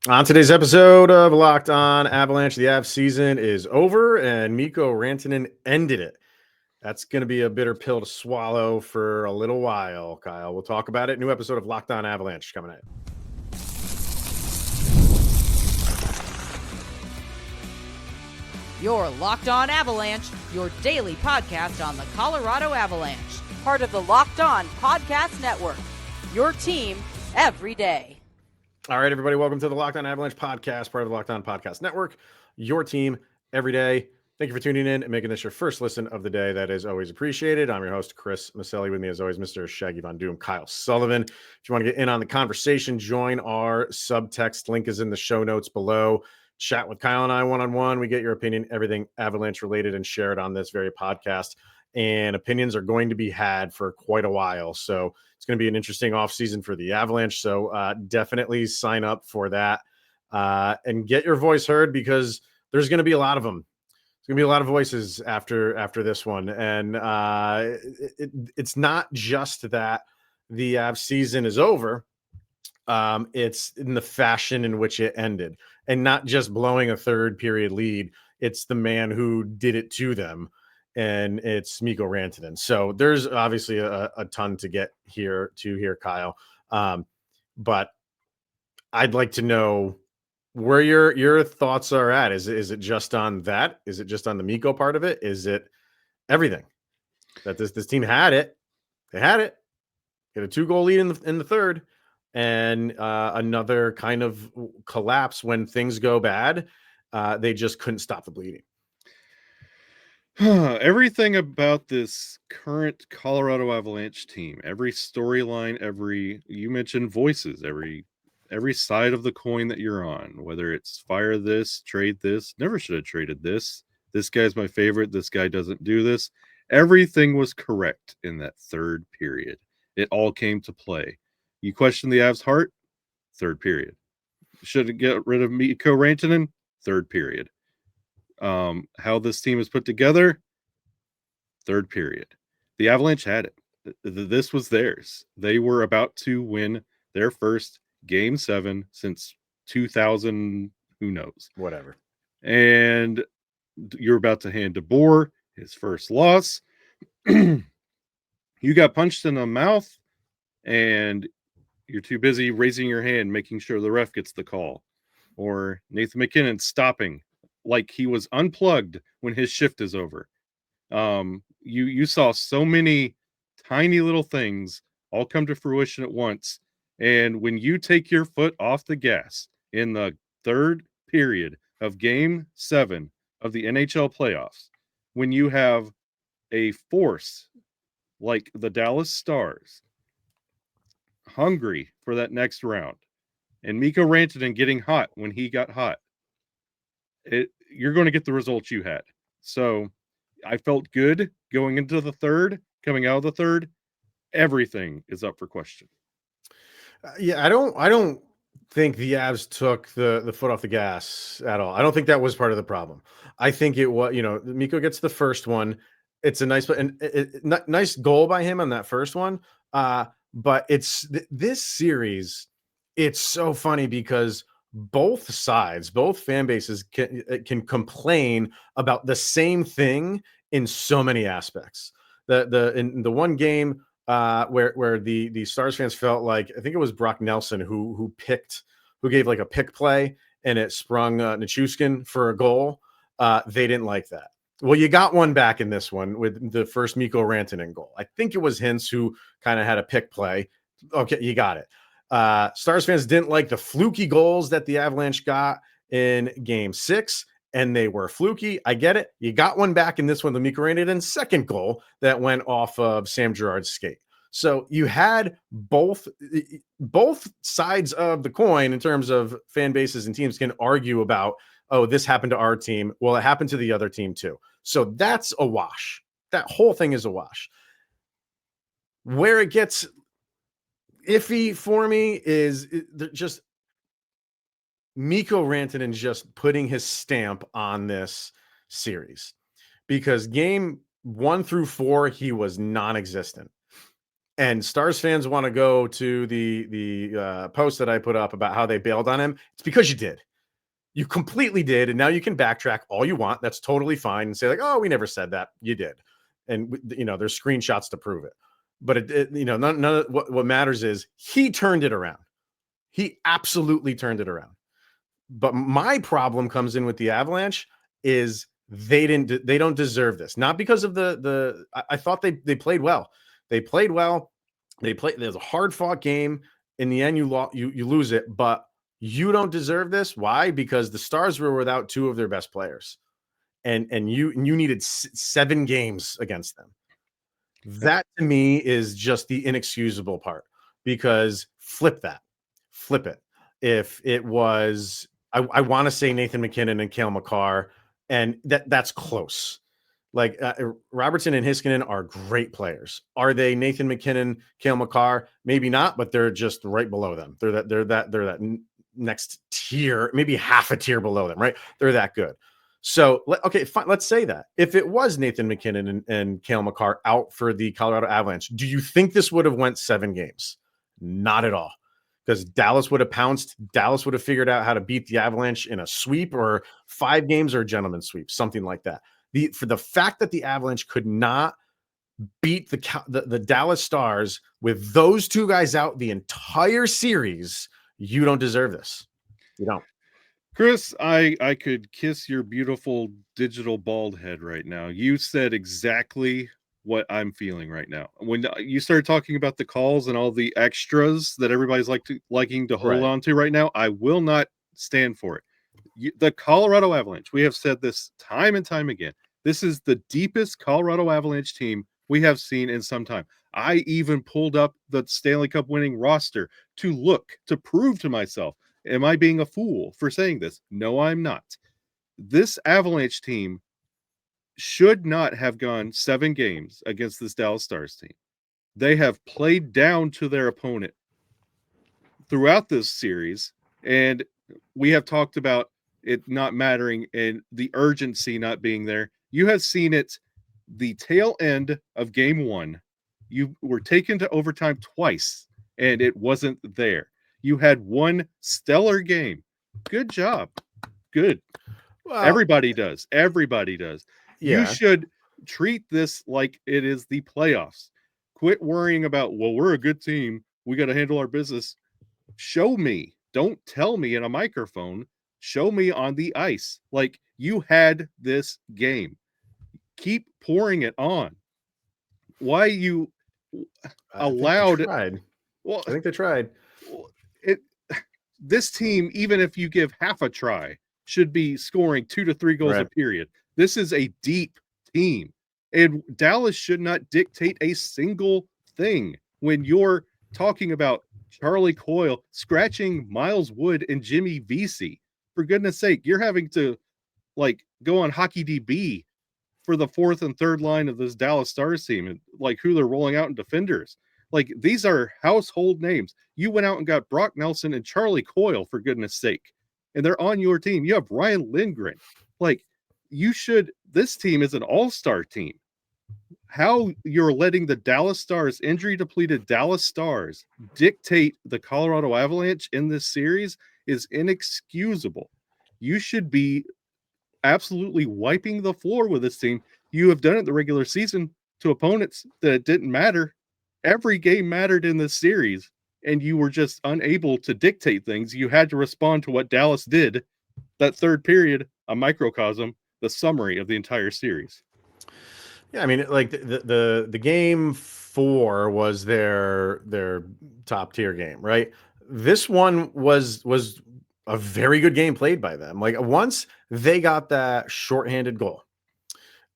On today's episode of Locked On Avalanche, the Avs season is over and Mikko Rantanen ended it. That's going to be a bitter pill to swallow for a little while, Kyle. We'll talk about it. New episode of Locked On Avalanche coming at you. You're Locked On Avalanche, your daily podcast on the Colorado Avalanche, part of the Locked On Podcast Network, your team every day. All right, everybody, welcome to the Locked On Avalanche podcast, part of the Locked On Podcast Network, your team every day. Thank you for tuning in and making this your first listen of the day. That is always appreciated. I'm your host, Chris Maselli. With me, as always, Mr. Shaggy Von Doom, Kyle Sullivan. If you want to get in on the conversation, join our Subtext. Link is in the show notes below. Chat with Kyle and I one-on-one. We get your opinion, everything Avalanche related, and share it on this very podcast. And opinions are going to be had for quite a while. So it's going to be an interesting offseason for the Avalanche. So definitely sign up for that and get your voice heard, because there's going to be a lot of them. There's going to be a lot of voices after this one. And it's not just that the Avs season is over. It's in the fashion in which it ended, and not just blowing a third period lead. It's the man who did it to them, and it's Mikko Rantanen. So there's obviously a ton to get here, Kyle. But I'd like to know where your thoughts are at. Is it just on that? Is it just on the Mikko part of it? Is it everything that this team had it? They had it. Get a 2-goal lead in the third, and another kind of collapse when things go bad. They just couldn't stop the bleeding. Everything about this current Colorado Avalanche team, every storyline, you mentioned voices, every side of the coin that you're on, whether it's fire this, trade this, never should have traded this guy's my favorite, this guy doesn't do this. Everything was correct in that third period. It all came to play. You question the Avs' heart? Third period. Should get rid of Mikko Rantanen? Third period. How this team is put together? Third period. The Avalanche had it. This was theirs. They were about to win their first Game 7 since 2000, who knows? Whatever. And you're about to hand DeBoer his first loss. You got punched in the mouth, and you're too busy raising your hand, making sure the ref gets the call. Or Nathan MacKinnon stopping like he was unplugged when his shift is over. You saw so many tiny little things all come to fruition at once. And when you take your foot off the gas in the third period of Game 7 of the NHL playoffs, when you have a force like the Dallas Stars hungry for that next round, and Mikko Rantanen getting hot when he got hot, you're going to get the results you had. So I felt good going into the third, coming out of the third. Everything is up for question. Yeah, I don't think the Avs took the foot off the gas at all. I don't think that was part of the problem. I think it was, Mikko gets the first one. It's a nice nice goal by him on that first one. But it's this series. It's so funny because both sides, both fan bases can complain about the same thing in so many aspects. In the one game where the Stars fans felt like, I think it was Brock Nelson who gave like a pick play and it sprung Nichushkin for a goal. They didn't like that. Well, you got one back in this one with the first Mikko Rantanen goal. I think it was Hintz who kind of had a pick play. Okay, you got it. Stars fans didn't like the fluky goals that the Avalanche got in Game 6, and they were fluky. I get it. You got one back in this one, the Mikko Rantanen second goal that went off of Sam Girard's skate. So you had both sides of the coin in terms of fan bases, and teams can argue about, oh, this happened to our team. Well, it happened to the other team too. So that's a wash. That whole thing is a wash. Where it gets iffy for me is just Mikko Rantanen just putting his stamp on this series, because Game 1 through 4, he was non-existent. and Stars fans want to go to the post that I put up about how they bailed on him, it's because you did. You completely did, and now you can backtrack all you want. That's totally fine, and say like, "Oh, we never said that." You did, and there's screenshots to prove it. But none of what matters is he turned it around. He absolutely turned it around. But my problem comes in with the Avalanche is they don't deserve this. Not because of I thought they played well. They played well. There's a hard fought game. In the end, you lose it, but you don't deserve this. Why? Because the Stars were without two of their best players, and you needed 7 games against them. That to me is just the inexcusable part, because flip it. If it was, I want to say Nathan MacKinnon and Cale Makar, and that's close. Like Robertson and Heiskanen are great players. Are they Nathan MacKinnon, Cale Makar? Maybe not, but they're just right below them. They're that next tier, maybe half a tier below them, right? They're that good. So, okay, fine. Let's say that if it was Nathan MacKinnon and Cale Makar out for the Colorado Avalanche, do you think this would have went 7 games? Not at all, because Dallas would have pounced. Dallas would have figured out how to beat the Avalanche in a sweep or 5 games or a gentleman's sweep, something like that. For the fact that the Avalanche could not beat the Dallas Stars with those 2 guys out the entire series, you don't deserve this. You don't. Chris, I could kiss your beautiful digital bald head right now. You said exactly what I'm feeling right now. When you started talking about the calls and all the extras that everybody's liking to hold on to right now, I will not stand for it. The Colorado Avalanche, we have said this time and time again, this is the deepest Colorado Avalanche team we have seen in some time. I even pulled up the Stanley Cup winning roster to prove to myself, am I being a fool for saying this? No, I'm not. This Avalanche team should not have gone 7 games against this Dallas Stars team. They have played down to their opponent throughout this series, and we have talked about it not mattering and the urgency not being there. You have seen it the tail end of game 1. You were taken to overtime twice, and it wasn't there. You had 1 stellar game. Good job. Good. Well, everybody does. Yeah. You should treat this like it is the playoffs. Quit worrying about, well, we're a good team, we got to handle our business. Show me. Don't tell me in a microphone. Show me on the ice. Like, you had this game. Keep pouring it on. Why you allowed it? Well, I think they tried. This team, even if you give half a try, should be scoring 2 to 3 goals a period. This is a deep team, and Dallas should not dictate a single thing. When you're talking about Charlie Coyle scratching Miles Wood and Jimmy Vesey, for goodness sake, you're having to go on Hockey DB for the 4th and 3rd line of this Dallas Stars team, and who they're rolling out in defenders. These are household names. You went out and got Brock Nelson and Charlie Coyle, for goodness sake, and they're on your team. You have Ryan Lindgren. This team is an all-star team. How you're letting the Dallas Stars, injury-depleted Dallas Stars, dictate the Colorado Avalanche in this series is inexcusable. You should be absolutely wiping the floor with this team. You have done it in the regular season to opponents that it didn't matter. Every game mattered in this series, and you were just unable to dictate things. You had to respond to what Dallas did. That 3rd period, a microcosm, the summary of the entire series. Yeah, I mean, the game 4 was their top tier game, right? This one was a very good game played by them. Once they got that shorthanded goal,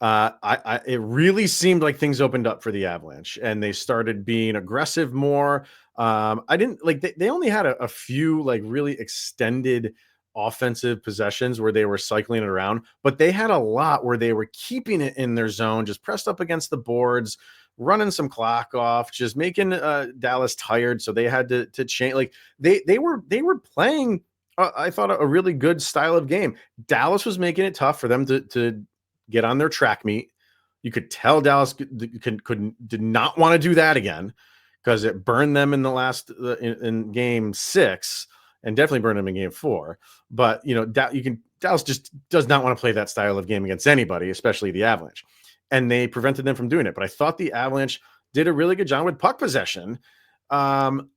it really seemed like things opened up for the Avalanche, and they started being aggressive more. They only had a few really extended offensive possessions where they were cycling it around, but they had a lot where they were keeping it in their zone, just pressed up against the boards, running some clock off, just making Dallas tired. So they had to change. They were playing, I thought, a really good style of game. Dallas was making it tough for them to get on their track meet. You could tell Dallas did not want to do that again. because it burned them in the last in game 6 and definitely burned them in game 4. But Dallas just does not want to play that style of game against anybody, especially the Avalanche, and they prevented them from doing it. But I thought the Avalanche did a really good job with puck possession, and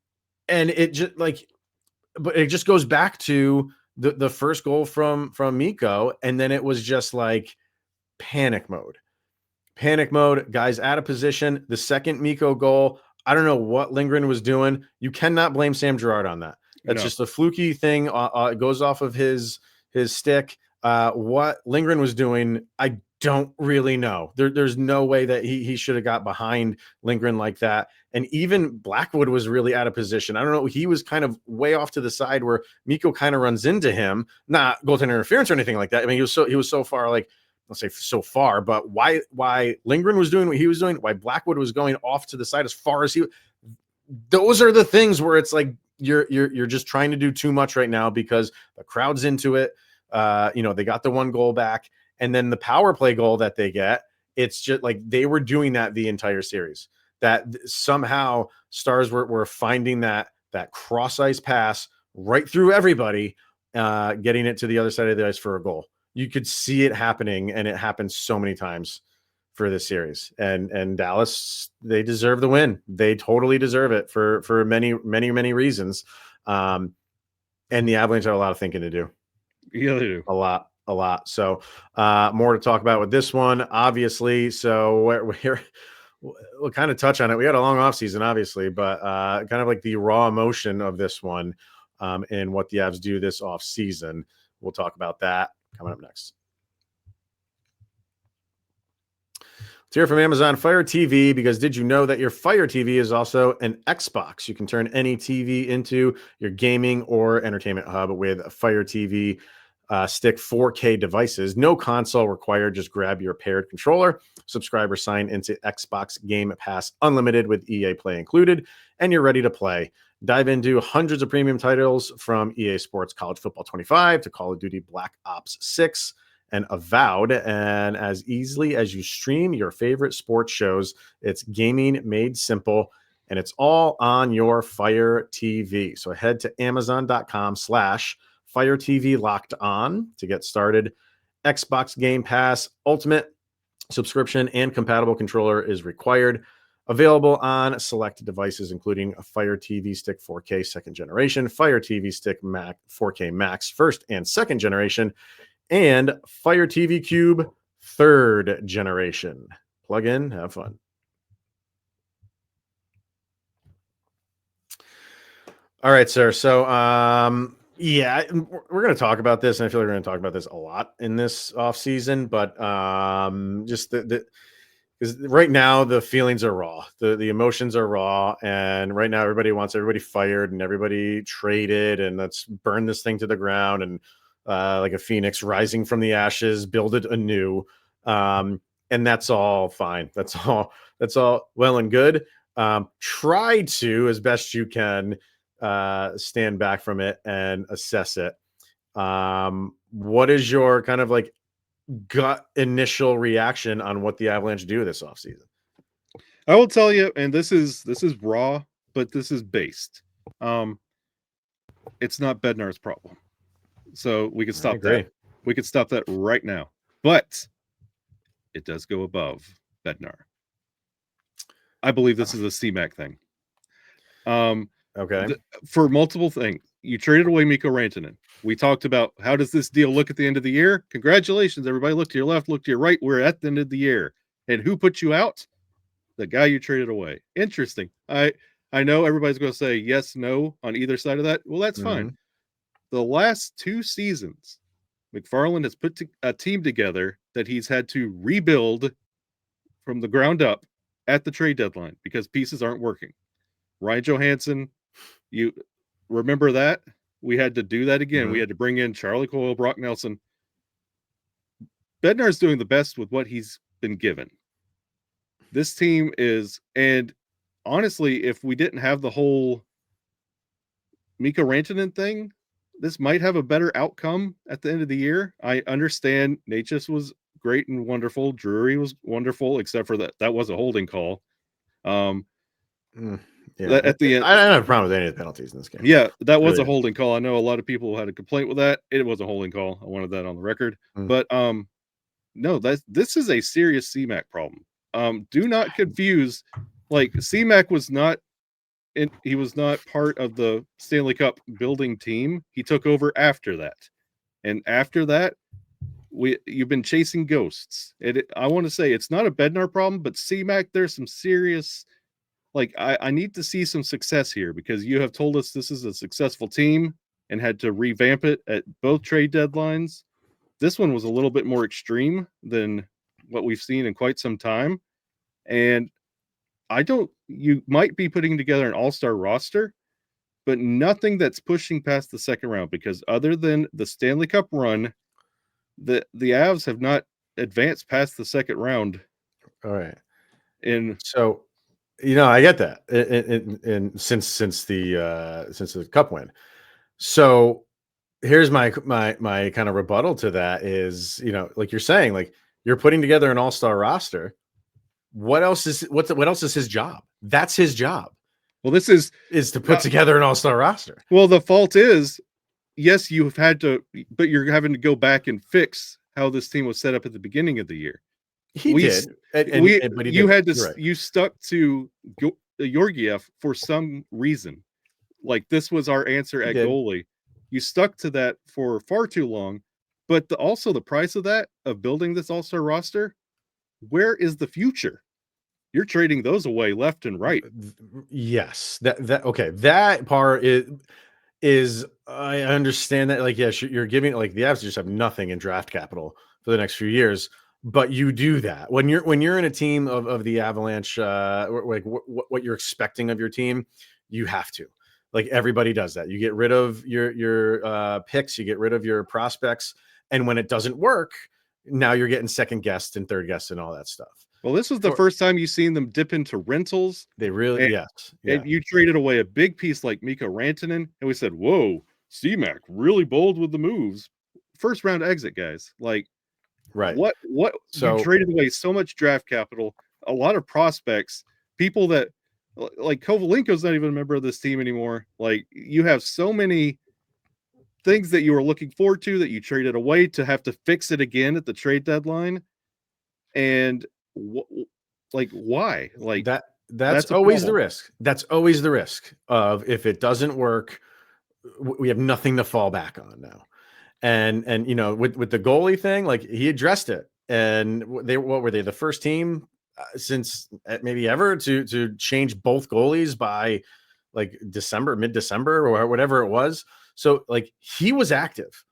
it just goes back to the first goal from Mikko, and then it was just like panic mode, guys out of position. The second Mikko goal, I don't know what Lindgren was doing. You cannot blame Sam Girard on that. That's just a fluky thing. It goes off of his stick. What Lindgren was doing, I don't really know. There's no way that he should have got behind Lindgren like that. And even Blackwood was really out of position. I don't know. He was kind of way off to the side where Mikko kind of runs into him. Not goaltender interference or anything like that. I mean, he was so far, like, let's say so far, but why Lindgren was doing what he was doing, why Blackwood was going off to the side as far as those are the things where it's like you're just trying to do too much right now because the crowd's into it. They got the 1 goal back, and then the power play goal that they get, it's just like they were doing that the entire series. That somehow Stars were finding that cross ice pass right through everybody, getting it to the other side of the ice for a goal. You could see it happening, and it happened so many times for this series. And Dallas, they deserve the win. They totally deserve it for many, many, many reasons. And the Avalanche have a lot of thinking to do. Yeah, they do. A lot. So more to talk about with this one, obviously. So we'll kind of touch on it. We had a long offseason, obviously, but kind of like the raw emotion of this one, and what the Avs do this offseason. We'll talk about that coming up next. Let's hear from Amazon Fire TV, because did you know that your Fire TV is also an Xbox? You can turn any TV into your gaming or entertainment hub with Fire TV Stick 4K devices. No console required. Just grab your paired controller, subscribe or sign into Xbox Game Pass Unlimited with EA Play included, and you're ready to play. Dive into hundreds of premium titles from EA Sports College Football 25 to Call of Duty Black Ops 6 and Avowed. And as easily as you stream your favorite sports shows, it's gaming made simple, and it's all on your Fire TV. So head to amazon.com/Fire TV Locked On to get started. Xbox Game Pass Ultimate subscription and compatible controller is required. Available on selected devices, including a Fire TV Stick 4K second generation, Fire TV Stick Mac 4K Max first and second generation, and Fire TV Cube third generation. Plug in, have fun. All right, sir. So, yeah, we're going to talk about this, and I feel like we're going to talk about this a lot in this offseason, but just because right now the feelings are raw, the emotions are raw, and right now everybody wants everybody fired and everybody traded, and let's burn this thing to the ground, and like a phoenix rising from the ashes, build it anew, and that's all fine. That's all well and good. Try to, as best you can, stand back from it and assess it. What is your kind of like gut initial reaction on what the Avalanche do this offseason? I will tell you, and this is raw, but this is based. It's not Bednar's problem, so we could stop that. We could stop that right now, but it does go above Bednar. I believe this is a CMAC thing. Okay. For multiple things. You traded away Mikko Rantanen. We talked about how does this deal look at the end of the year? Congratulations, everybody. Look to your left, look to your right. We're at the end of the year. And who put you out? The guy you traded away. Interesting. I know everybody's going to say yes, no on either side of that. Well, that's fine. The last 2 seasons, McFarland has put a team together that he's had to rebuild from the ground up at the trade deadline because pieces aren't working. Ryan Johansson, you remember that? We had to do that again. We had to bring in Charlie Coyle, Brock Nelson. Bednar's doing the best with what he's been given. This team is, and honestly, if we didn't have the whole Mikko Rantanen thing, this might have a better outcome at the end of the year. I understand Natchez was great and wonderful. Drury was wonderful, except for that was a holding call. Yeah, At the end, I don't have a problem with any of the penalties in this game. yeah, that was Really a did. holding call. I know a lot of people had a complaint with that. It was a holding call. I wanted that on the record. Mm. But no, this is a serious CMAC problem. Do not confuse. Like CMAC was not. He was not part of the Stanley Cup building team. He took over after that, and after that, you've been chasing ghosts. I want to say it's not a Bednar problem, but CMAC, there's some serious. Like I need to see some success here because you have told us this is a successful team and had to revamp it at both trade deadlines. This one was a little bit more extreme than what we've seen in quite some time, and you might be putting together an all-star roster, but nothing that's pushing past the second round because other than the Stanley Cup run, the Avs have not advanced past the second round. All right. And So, I get that. And since the cup win. So here's my kind of rebuttal to that is, like you're saying, like you're putting together an all-star roster. What else is his job? That's his job. well, this is To put together an all-star roster. well, the fault is, yes, you've had to, but you're having to go back and fix how this team was set up at the beginning of the year. He did. But he You didn't. had to, You're right. you stuck to Georgiev for some reason. Like this was our answer at did. goalie. You stuck to that for far too long. But also the price of that, of building this all-star roster, where is the future? You're trading those away left and right. Yes. Okay. That part is I understand that. Like, yes, you're giving like the Avs just have nothing in draft capital for the next few years. But you do that when you're in a team of the Avalanche, like what you're expecting of your team, you have to. Like everybody does that. You get rid of your picks, you get rid of your prospects, and when it doesn't work, now you're getting second guessed and third guessed and all that stuff. Well, this was the first time you've seen them dip into rentals. They really, and, yes. And you traded away a big piece like Mikko Rantanen, and we said, "Whoa, CMAC really bold with the moves." First round exit, guys. Like, right? What? So you traded away so much draft capital, a lot of prospects, people that like Kovalenko's not even a member of this team anymore. Like, you have so many things that you were looking forward to that you traded away to have to fix it again at the trade deadline, and why? Like that's always the risk. That's always the risk of if it doesn't work, we have nothing to fall back on now. And with the goalie thing, like he addressed it, and what were they, the first team since maybe ever to change both goalies by like mid-December or whatever it was. So like he was active.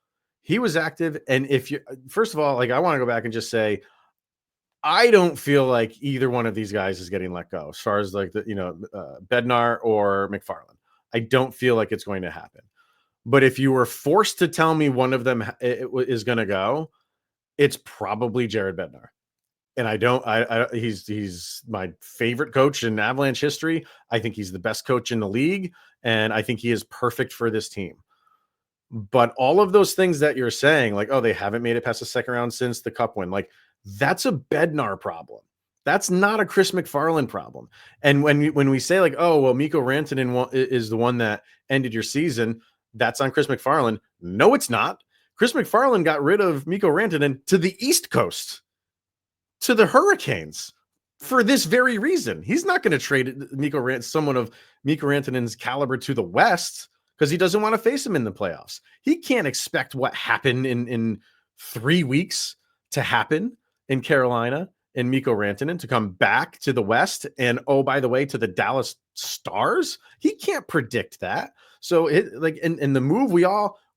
And if you, first of all, like I want to go back and just say, I don't feel like either one of these guys is getting let go as far as like Bednar or McFarland. I don't feel like it's going to happen. But if you were forced to tell me one of them is going to go, it's probably Jared Bednar. And he's my favorite coach in Avalanche history. I think he's the best coach in the league, and I think he is perfect for this team. But all of those things that you're saying, like, oh, they haven't made it past the second round since the cup win, like that's a Bednar problem. That's not a Chris McFarland problem. And when we say like, oh, well, Mikko Rantanen is the one that ended your season, that's on Chris McFarland. No, it's not. Chris McFarland got rid of Mikko Rantanen to the East Coast, to the Hurricanes, for this very reason. He's not going to trade someone of Mikko Rantanen's caliber to the West because he doesn't want to face him in the playoffs. He can't expect what happened in 3 weeks to happen in Carolina and Mikko Rantanen to come back to the West and, oh, by the way, to the Dallas Stars. He can't predict that. So in the move,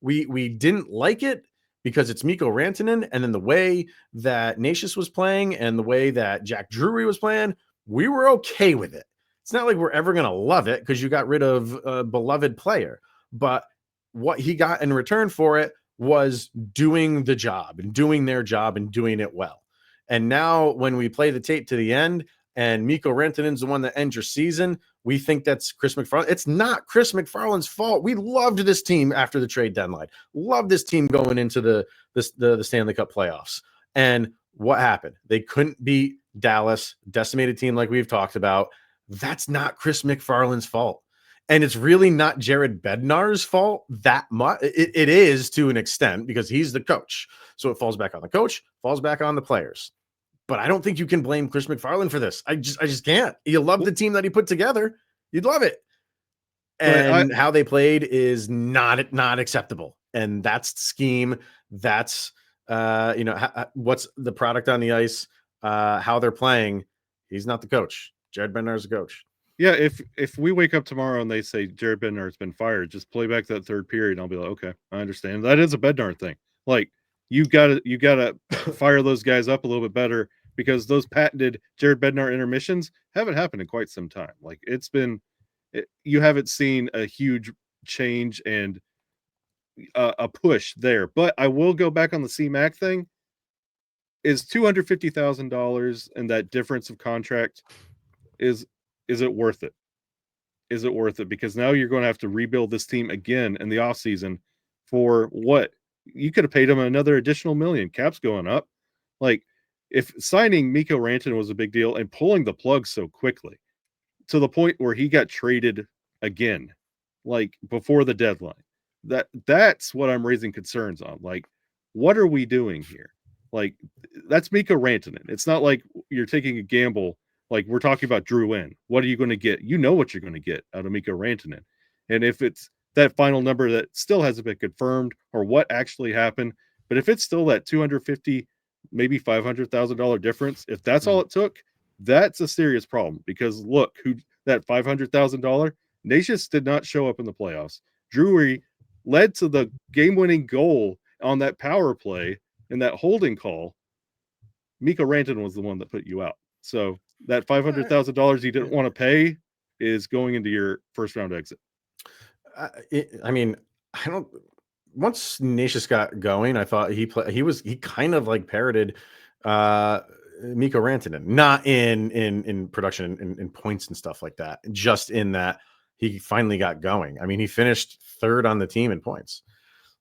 we didn't like it because it's Mikko Rantanen, and then the way that Nashis was playing and the way that Jack Drury was playing, we were okay with it. It's not like we're ever going to love it because you got rid of a beloved player, but what he got in return for it was doing the job and doing their job and doing it well. And now when we play the tape to the end and Mikko Rantanen's the one that ends your season, we think that's Chris McFarland. It's not Chris McFarland's fault. We loved this team after the trade deadline. Loved this team going into the Stanley Cup playoffs. And what happened? They couldn't beat Dallas, decimated team like we've talked about. that's not Chris McFarland's fault. And it's really not Jared Bednar's fault that much. It is to an extent because he's the coach. So it falls back on the coach, falls back on the players. But I don't think you can blame Chris McFarland for this. I just can't. You love the team that he put together. You'd love it. And how they played is not acceptable. And that's scheme. That's, what's the product on the ice, how they're playing. He's not the coach. Jared Bednar is the coach. Yeah, if we wake up tomorrow and they say Jared Bednar has been fired, just play back that third period and I'll be like, okay, I understand. That is a Bednar thing. Like, you gotta fire those guys up a little bit better because those patented Jared Bednar intermissions haven't happened in quite some time. Like, you haven't seen a huge change and a push there. But I will go back on the CMAC thing. Is $250,000 and that difference of contract, is it worth it? Is it worth it? Because now you're going to have to rebuild this team again in the offseason for what? You could have paid him another additional $1 million. Cap's going up. Like, if signing Mikko Rantanen was a big deal and pulling the plug so quickly to the point where he got traded again, like before the deadline, that's what I'm raising concerns on. Like, what are we doing here? Like, that's Mikko Rantanen. It's not like you're taking a gamble. Like, we're talking about Drew in. What are you going to get? You know what you're going to get out of Mikko Rantanen. And if it's that final number that still hasn't been confirmed or what actually happened, but if it's still that $250,000, maybe $500,000 difference, if that's all it took, that's a serious problem. Because look, that $500,000, Nashis did not show up in the playoffs. Drury led to the game-winning goal on that power play and that holding call. Mikko Rantanen was the one that put you out. So that $500,000 you didn't want to pay is going into your first round exit. Once Nashis got going, I thought he kind of like parroted Mikko Rantanen, not in production and points and stuff like that, just in that he finally got going. I mean, he finished third on the team in points.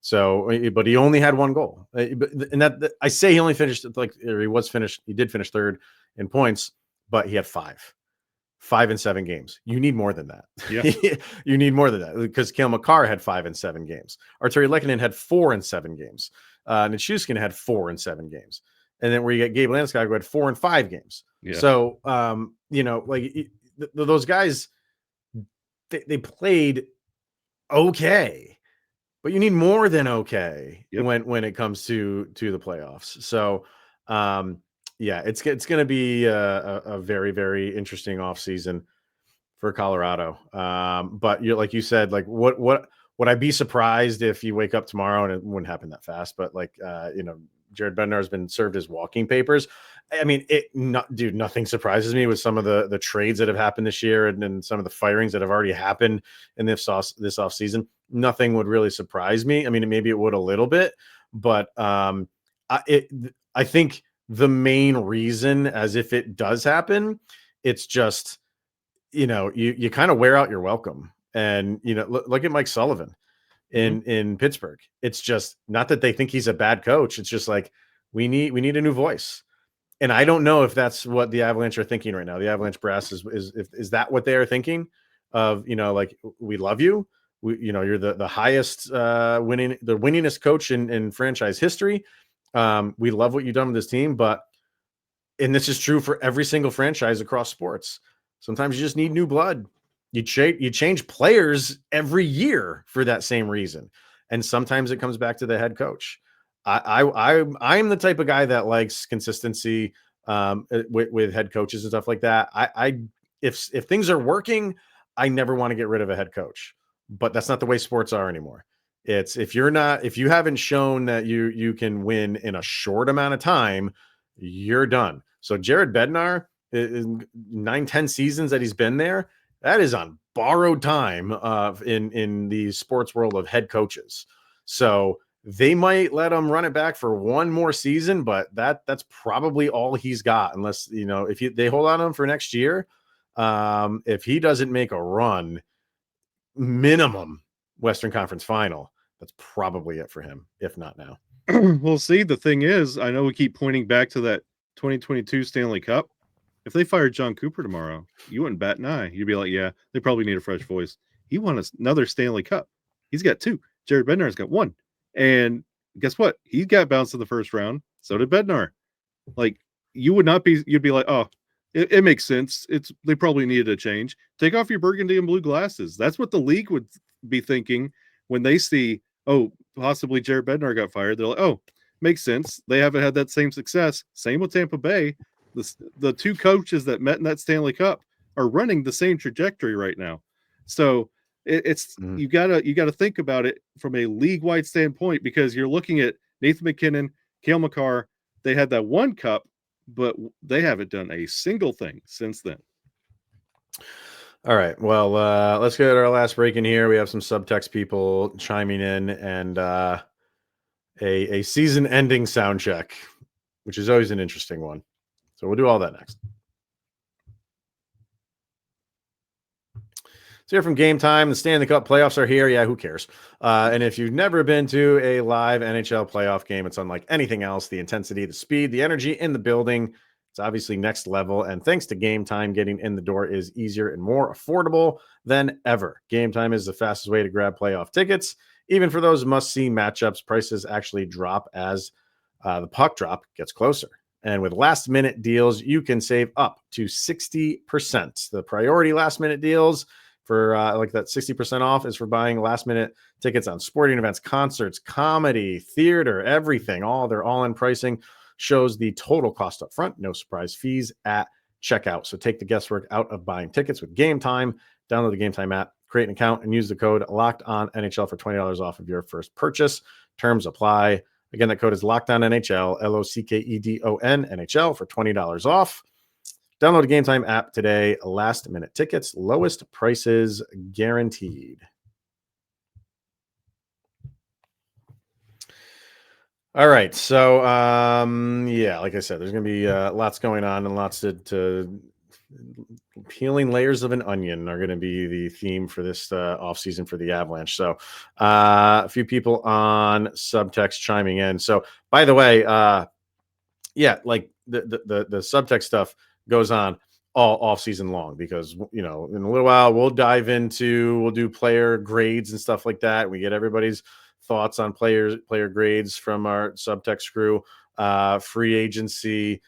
So, but he only had one goal. And that I say he only finished he did finish third in points, but he had 5 in 7 games. You need more than that. Yeah. You need more than that because Cale Makar had 5 in 7 games. Arturi Lehkonen had 4 in 7 games. Nichushkin had 4 in 7 games. And then where you get Gabe Landeskog who had 4 in 5 games. Yeah. So, those guys, they played okay. But you need more than okay when it comes to the playoffs. So, it's going to be a very, very interesting offseason for Colorado. But like you said, like what would I be surprised if you wake up tomorrow and it wouldn't happen that fast? But Jared Bednar has been served his walking papers. I mean, nothing surprises me with some of the trades that have happened this year and some of the firings that have already happened in this offseason. Nothing would really surprise me. I mean, maybe it would a little bit, but I think the main reason, as if it does happen, it's just, you kind of wear out your welcome. And, look at Mike Sullivan in Pittsburgh. It's just not that they think he's a bad coach. It's just like, we need a new voice. And I don't know if that's what the Avalanche are thinking right now. The Avalanche brass is that what they are thinking of, like, we love you. You're the highest the winningest coach in franchise history. We love what you've done with this team, and this is true for every single franchise across sports. Sometimes you just need new blood. You change players every year for that same reason. And sometimes it comes back to the head coach. I'm the type of guy that likes consistency with head coaches and stuff like that. If things are working, I never want to get rid of a head coach, but that's not the way sports are anymore. It's if you haven't shown that you can win in a short amount of time, you're done. So Jared Bednar, in 9-10 seasons that he's been there, that is on borrowed time in the sports world of head coaches. So they might let him run it back for one more season, but that's probably all he's got, unless if they hold on to him for next year. If he doesn't make a run, minimum Western Conference Final, that's probably it for him, if not now. We'll see. The thing is, I know we keep pointing back to that 2022 Stanley Cup. If they fired John Cooper tomorrow, you wouldn't bat an eye. You'd be like, yeah, they probably need a fresh voice. He won another Stanley Cup. He's got 2. Jared Bednar's got 1. And guess what? He got bounced in the first round. So did Bednar. Like, you'd be like, oh, it makes sense. They probably needed a change. Take off your burgundy and blue glasses. That's what the league would be thinking when they see, oh, possibly Jared Bednar got fired. They're like, oh, makes sense. They haven't had that same success. Same with Tampa Bay. The 2 coaches that met in that Stanley Cup are running the same trajectory right now. So you gotta think about it from a league-wide standpoint, because you're looking at Nathan McKinnon, Cale Makar. They had that 1 cup, but they haven't done a single thing since then. All right. Well, let's get our last break in here. We have some Subtext people chiming in, and a season-ending sound check, which is always an interesting one. So we'll do all that next. So here from Gametime, the Stanley Cup playoffs are here. Yeah, who cares? And if you've never been to a live NHL playoff game, it's unlike anything else. The intensity, the speed, the energy in the building, it's obviously next level. And thanks to Gametime, getting in the door is easier and more affordable than ever. Gametime is the fastest way to grab playoff tickets. Even for those must-see matchups, prices actually drop as the puck drop gets closer. And with last-minute deals, you can save up to 60%. The priority last-minute deals for like that 60% off is for buying last-minute tickets on sporting events, concerts, comedy, theater, everything. They're all-in pricing shows the total cost up front, no surprise fees at checkout. So take the guesswork out of buying tickets with Gametime. Download the Gametime app, create an account, and use the code LOCKEDONNHL for $20 off of your first purchase. Terms apply. Again, that code is LOCKEDONNHL, LOCKEDON NHL for $20 off. Download the Gametime app today. Last-minute tickets, lowest prices guaranteed. All right. So, yeah, like I said, there's going to be lots going on, and lots to peeling layers of an onion are going to be the theme for this offseason for the Avalanche. So a few people on Subtext chiming in. So, by the way, yeah, like the Subtext stuff goes on all off season long, because, you know, in a little while we'll do player grades and stuff like that. We get everybody's thoughts on player grades from our Subtext crew. Free agency,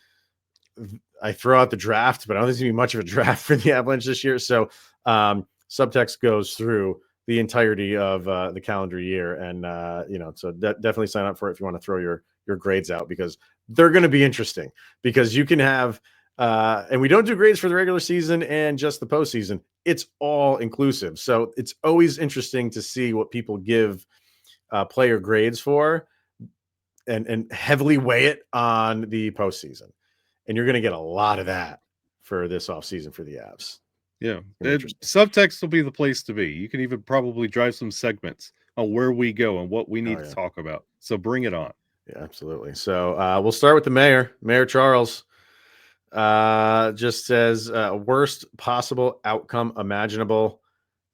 I throw out the draft, but I don't think there's going to be much of a draft for the Avalanche this year. So Subtext goes through the entirety of the calendar year, and you know, so definitely sign up for it if you want to throw your grades out, because they're going to be interesting. Because you can have and we don't do grades for the regular season and just the postseason. It's all inclusive. So it's always interesting to see what people give player grades for, and heavily weigh it on the postseason. And you're going to get a lot of that for this offseason for the Avs. Yeah. Subtext will be the place to be. You can even probably drive some segments on where we go and what we need to talk about. So bring it on. Yeah, absolutely. So we'll start with the mayor. Mayor Charles just says worst possible outcome imaginable.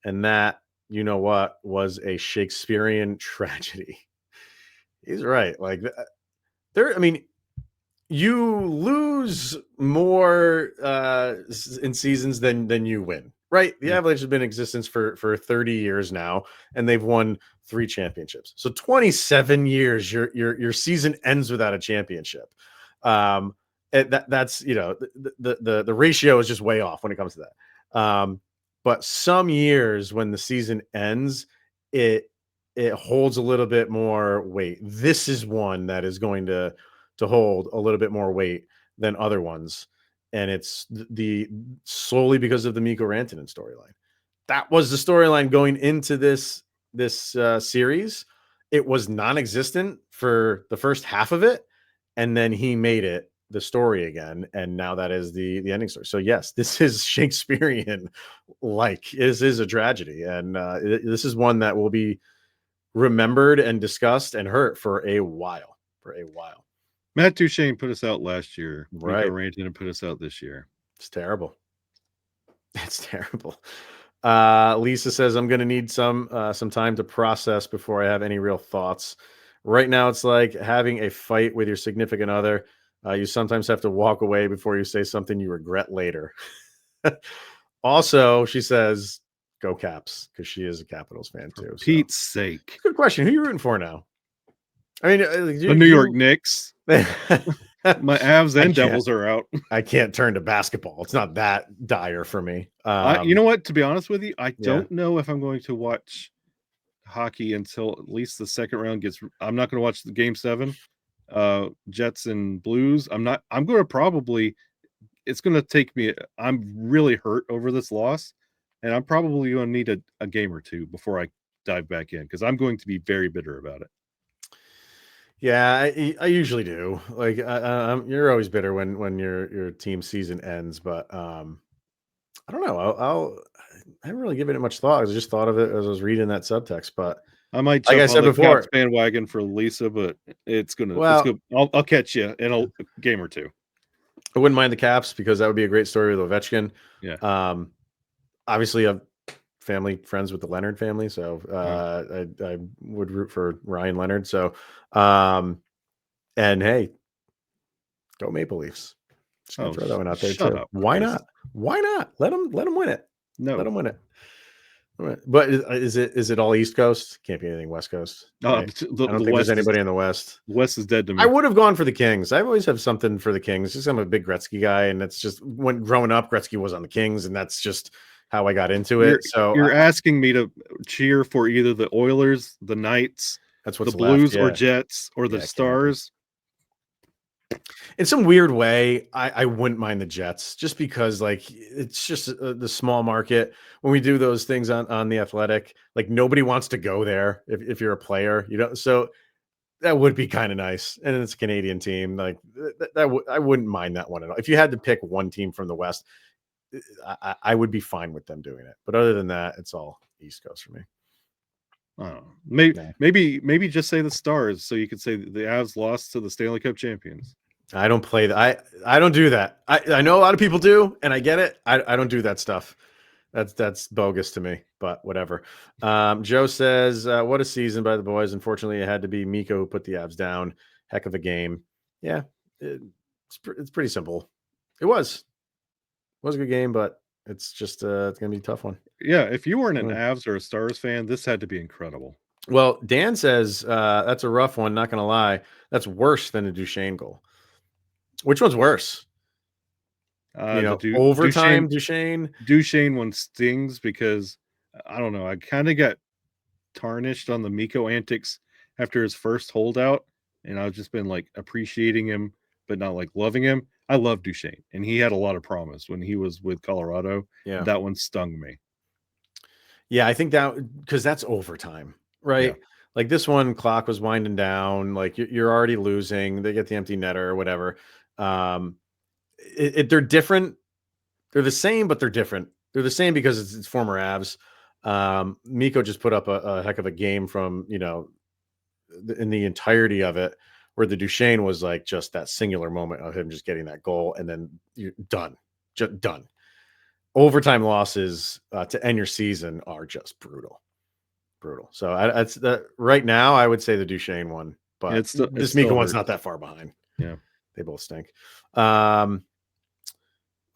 And that, you know what, was a Shakespearean tragedy. He's right. Like I mean, you lose more in seasons than you win, right? The Avalanche has been in existence for 30 years now, and they've won 3 championships. So 27 years, your season ends without a championship. That's, you know, the ratio is just way off when it comes to that. But some years when the season ends, it holds a little bit more weight. This is one that is going to hold a little bit more weight than other ones. And it's solely because of the Mikko Rantanen storyline. That was the storyline going into this series. It was non-existent for the first half of it, and then he made it the story again, and now that is the ending story. So yes, this is Shakespearean. Like, this is a tragedy, and this is one that will be remembered and discussed and hurt for a while. Matt Duchaine put us out last year. Right. Mikko Rantanen put us out this year. It's terrible. It's terrible. Lisa says, I'm going to need some time to process before I have any real thoughts. Right now, it's like having a fight with your significant other. You sometimes have to walk away before you say something you regret later. Also, she says, "Go Caps," because she is a Capitals fan too. Pete's sake. Good question. Who are you rooting for now? I mean, The New York Knicks. My Avs and Devils are out. I can't turn to basketball. It's not that dire for me. You know what? To be honest with you, I don't know if I'm going to watch hockey until at least the second round gets. I'm not going to watch the Game 7, Jets and Blues. I'm going to probably. It's going to take me. I'm really hurt over this loss, and I'm probably going to need a game or two before I dive back in because I'm going to be very bitter about it. Yeah, I usually do. Like, you're always bitter when your team season ends, but I don't know. I haven't really given it much thought. I just thought of it as I was reading that subtext. But I might jump like I said on the before, Caps bandwagon for Lisa, but it's gonna. Well, I'll catch you in a game or two. I wouldn't mind the Caps because that would be a great story with Ovechkin. Yeah. Obviously, I've family friends with the Leonard family, so I would root for Ryan Leonard. So, and hey, go Maple Leafs. Just gonna throw that one out there too. Why not? Why not? Let them win it. No, let them win it. But is it all East Coast? Can't be anything West Coast. Right? I don't think there's anybody in the West. West is dead to me. I would have gone for the Kings. I always have something for the Kings. Just I'm a big Gretzky guy, and that's just when growing up, Gretzky was on the Kings, and that's just how I got into it. You're asking me to cheer for either the Oilers, the Knights, that's what's the Blues, left, or Jets, or the Stars. In some weird way, I wouldn't mind the Jets just because, like, it's just the small market. When we do those things on the Athletic, like, nobody wants to go there if you're a player, you know. So that would be kind of nice, and it's a Canadian team. Like I wouldn't mind that one at all. If you had to pick one team from the West, I would be fine with them doing it. But other than that, it's all East Coast for me. Maybe just say the Stars, so you could say the Avs lost to the Stanley Cup champions. I don't play that. I don't do that. I know a lot of people do, and I get it. I don't do that stuff. That's bogus to me, but whatever. Joe says, what a season by the boys. Unfortunately, it had to be Mikko who put the Avs down. Heck of a game. Yeah, it's pretty simple. It was a good game, but it's just it's gonna be a tough one. Yeah, if you weren't an Avs or a Stars fan, this had to be incredible. Well, Dan says that's a rough one. Not gonna lie, that's worse than a Duchaine goal. Which one's worse? Overtime Duchaine. Duchaine one stings because I don't know. I kind of got tarnished on the Mikko antics after his first holdout, and I've just been like appreciating him, but not like loving him. I love Duchaine, and he had a lot of promise when he was with Colorado. Yeah, that one stung me. Yeah, I think that because that's overtime, right? Yeah. Like this one, clock was winding down. Like you're already losing. They get the empty netter or whatever. They're different. They're the same, but they're different. They're the same because it's former Avs. Mikko just put up a heck of a game from, in the entirety of it, where the Duchaine was like just that singular moment of him just getting that goal and then you're done, just done. Overtime losses to end your season are just brutal. So that's right now. I would say the Duchaine one, but this Mikko one's not that far behind. Yeah, they both stink.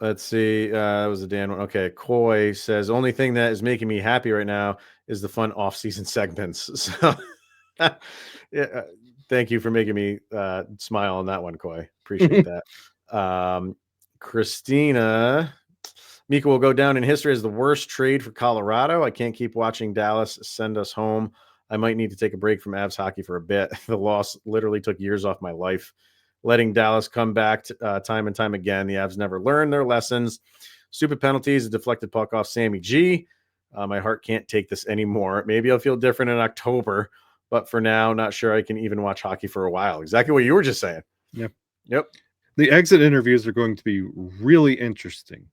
Let's see. That was a Dan one. Okay. Coy says, only thing that is making me happy right now is the fun off-season segments. So yeah, thank you for making me smile on that one, Coy. Appreciate that. Christina, Mikko will go down in history as the worst trade for Colorado. I can't keep watching Dallas send us home. I might need to take a break from Avs hockey for a bit. The loss literally took years off my life. Letting Dallas come back time and time again. The Avs never learned their lessons. Stupid penalties, a deflected puck off Sammy G. My heart can't take this anymore. Maybe I'll feel different in October, but for now, not sure I can even watch hockey for a while. Exactly what you were just saying. Yep. The exit interviews are going to be really interesting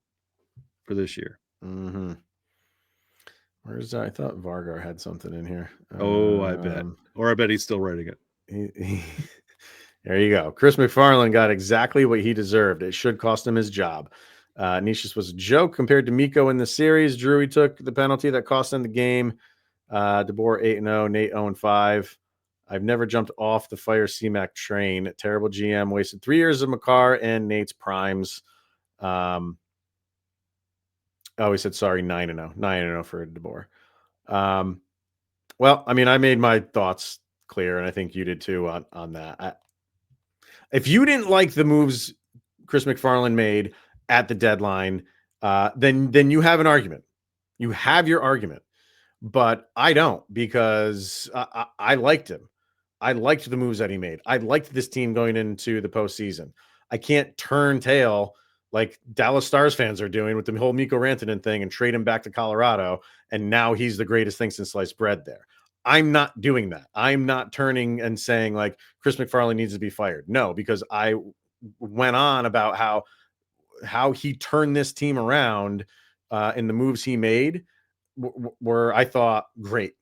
for this year. Mm-hmm. Where's that? I thought Vargar had something in here. I bet. Or I bet he's still writing it. There you go. Chris McFarland got exactly what he deserved. It should cost him his job. Nishis was a joke compared to Mikko in the series. Drury took the penalty that cost him the game. DeBoer 8-0, Nate 0-5. I've never jumped off the fire CMAC train. Terrible GM, wasted 3 years of McCarr and Nate's primes. Oh, he said sorry, 9-0. 9-0 for DeBoer. Well, I mean, I made my thoughts clear, and I think you did too on that. If you didn't like the moves Chris McFarland made at the deadline, then you have an argument. You have your argument, but I don't, because I liked him. I liked the moves that he made. I liked this team going into the postseason. I can't turn tail like Dallas Stars fans are doing with the whole Mikko Rantanen thing and trade him back to Colorado, and now he's the greatest thing since sliced bread there. I'm not doing that. I'm not turning and saying like Chris McFarland needs to be fired. No, because I went on about how he turned this team around in the moves he made were, I thought, great.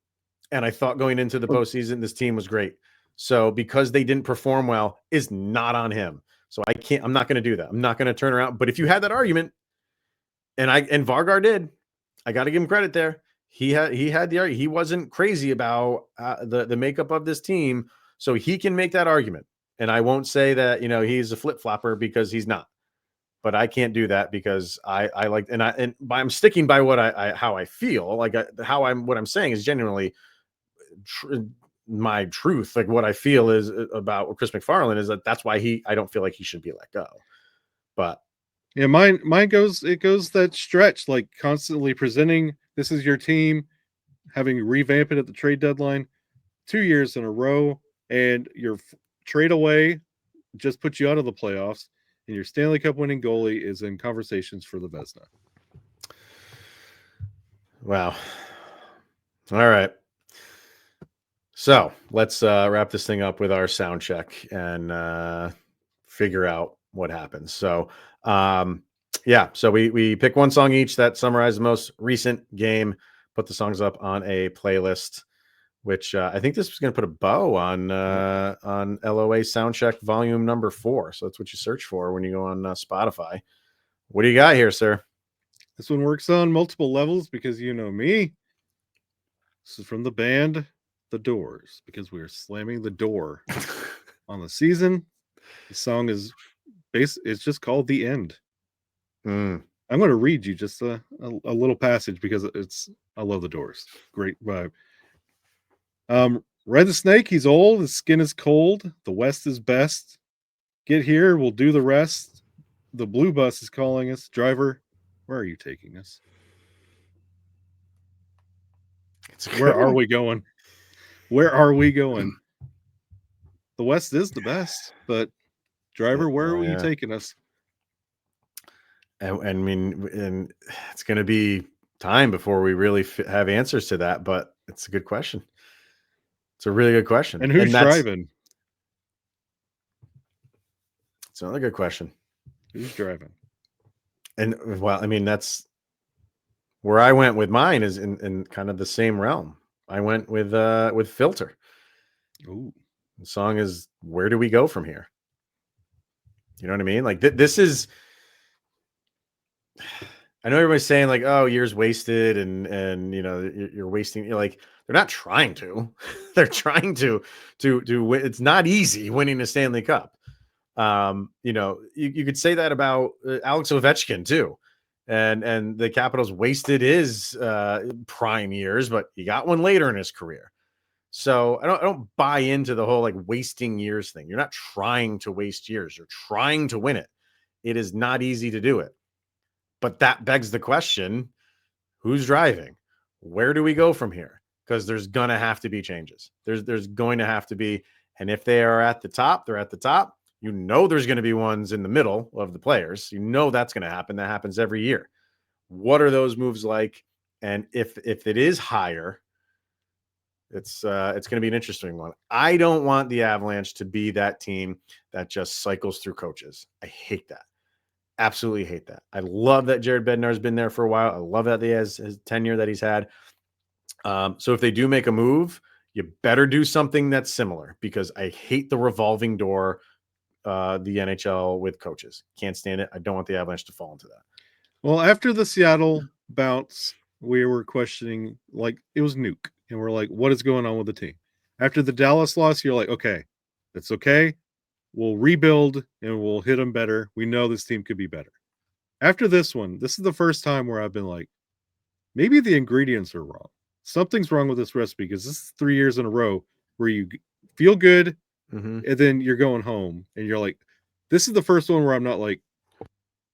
And I thought going into the postseason, this team was great. So because they didn't perform well is not on him. So I'm not going to do that. I'm not going to turn around. But if you had that argument, and Vargar did, I got to give him credit there. He had the argument. He wasn't crazy about the makeup of this team, so he can make that argument. And I won't say that, he's a flip flopper, because he's not. But I can't do that, because I like, and I'm sticking by what how I feel, like what I'm saying is genuinely my truth. Like what I feel is about Chris McFarland is that's why I don't feel like he should be let go. But yeah, mine goes that stretch, like constantly presenting, this is your team, having revamped it at the trade deadline 2 years in a row, and your trade away just put you out of the playoffs, and your Stanley Cup winning goalie is in conversations for the Vezina. Wow. All right. So let's wrap this thing up with our sound check and figure out what happens. So, so we pick one song each that summarizes the most recent game, put the songs up on a playlist, which I think this was going to put a bow on LOA Soundcheck volume number 4. So that's what you search for when you go on Spotify. What do you got here, sir? This one works on multiple levels, because you know me. This is from the band The Doors, because we are slamming the door on the season. The song is it's just called The End. I'm going to read you just a little passage, because I love The Doors. Great vibe. Ride the snake, he's old, his skin is cold, the West is best. Get here, we'll do the rest. The blue bus is calling us. Driver, where are you taking us? Where are we going? Where are we going? The West is the best, but driver, where are you taking us? And I mean, and it's going to be time before we really have answers to that, but it's a good question. It's a really good question. And who's driving? It's another good question. Who's driving? And well, I mean, that's where I went with mine, is in kind of the same realm. I went with Filter. Ooh. The song is Where Do We Go From Here? You know what I mean? Like this is, I know everybody's saying like, oh, years wasted, and you're wasting. You're like, they're not trying to. They're trying to win. It's not easy winning the Stanley Cup. You could say that about Alex Ovechkin too, and the Capitals wasted his prime years, but he got one later in his career. So I don't buy into the whole like wasting years thing. You're not trying to waste years. You're trying to win it. It is not easy to do it. But that begs the question, who's driving? Where do we go from here? Because there's going to have to be changes. There's going to have to be. And if they are at the top, they're at the top. There's going to be ones in the middle of the players. That's going to happen. That happens every year. What are those moves like? And if it is higher, it's going to be an interesting one. I don't want the Avalanche to be that team that just cycles through coaches. I hate that. Absolutely hate that. I love that Jared Bednar has been there for a while. I love that he has his tenure that he's had. So if they do make a move, you better do something that's similar, because I hate the revolving door, the NHL with coaches. Can't stand it. I don't want the Avalanche to fall into that. Well, after the Seattle bounce, we were questioning, like, it was Nuke, and we're like, what is going on with the team? After the Dallas loss, you're like, okay, that's okay. We'll rebuild and we'll hit them better. We know this team could be better. After this one, this is the first time where I've been like, maybe the ingredients are wrong. Something's wrong with this recipe because this is 3 years in a row where you feel good and then you're going home and you're like, this is the first one where I'm not like,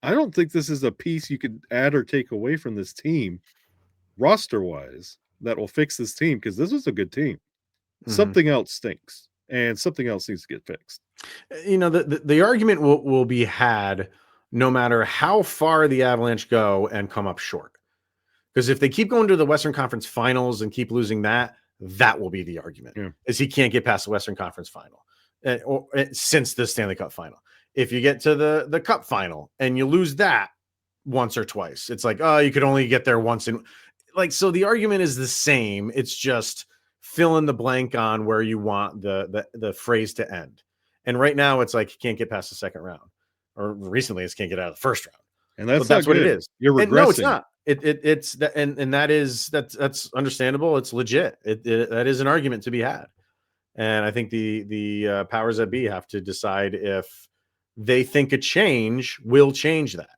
I don't think this is a piece you could add or take away from this team roster wise that will fix this team because this was a good team. Something else stinks and something else needs to get fixed. You know, the argument will be had no matter how far the Avalanche go and come up short. Because if they keep going to the Western Conference Finals and keep losing that will be the argument. Yeah. Is he can't get past the Western Conference Final since the Stanley Cup Final. If you get to the Cup Final and you lose that once or twice, it's like, oh, you could only get there once. And like, so the argument is the same. It's just fill in the blank on where you want the phrase to end. And right now it's like, you can't get past the second round, or recently it's can't get out of the first round. And that's what it is. You're regressing. And no, it's not. It's that, and that's understandable. It's legit. That is an argument to be had. And I think the powers that be have to decide if they think a change will change that.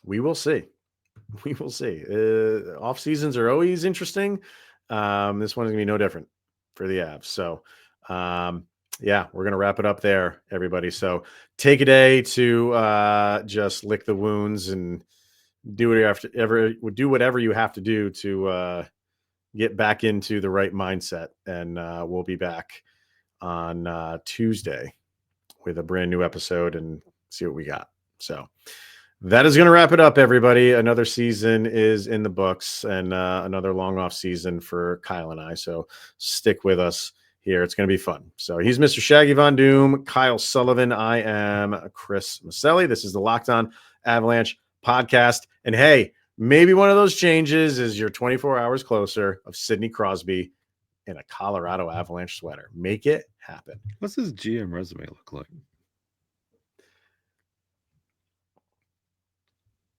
We will see. We will see. Off seasons are always interesting. This one is gonna be no different for the Avs. So yeah, we're going to wrap it up there, everybody. So take a day to just lick the wounds and do whatever you have to do to get back into the right mindset. And we'll be back on Tuesday with a brand new episode and see what we got. So that is going to wrap it up, everybody. Another season is in the books and another long off season for Kyle and I. So stick with us here. It's going to be fun. So he's Mr. Shaggy Von Doom, Kyle Sullivan. I am Chris Maselli. This is the Locked On Avalanche podcast. And hey, maybe one of those changes is you're 24 hours closer of Sidney Crosby in a Colorado Avalanche sweater. Make it happen. What's his GM resume look like?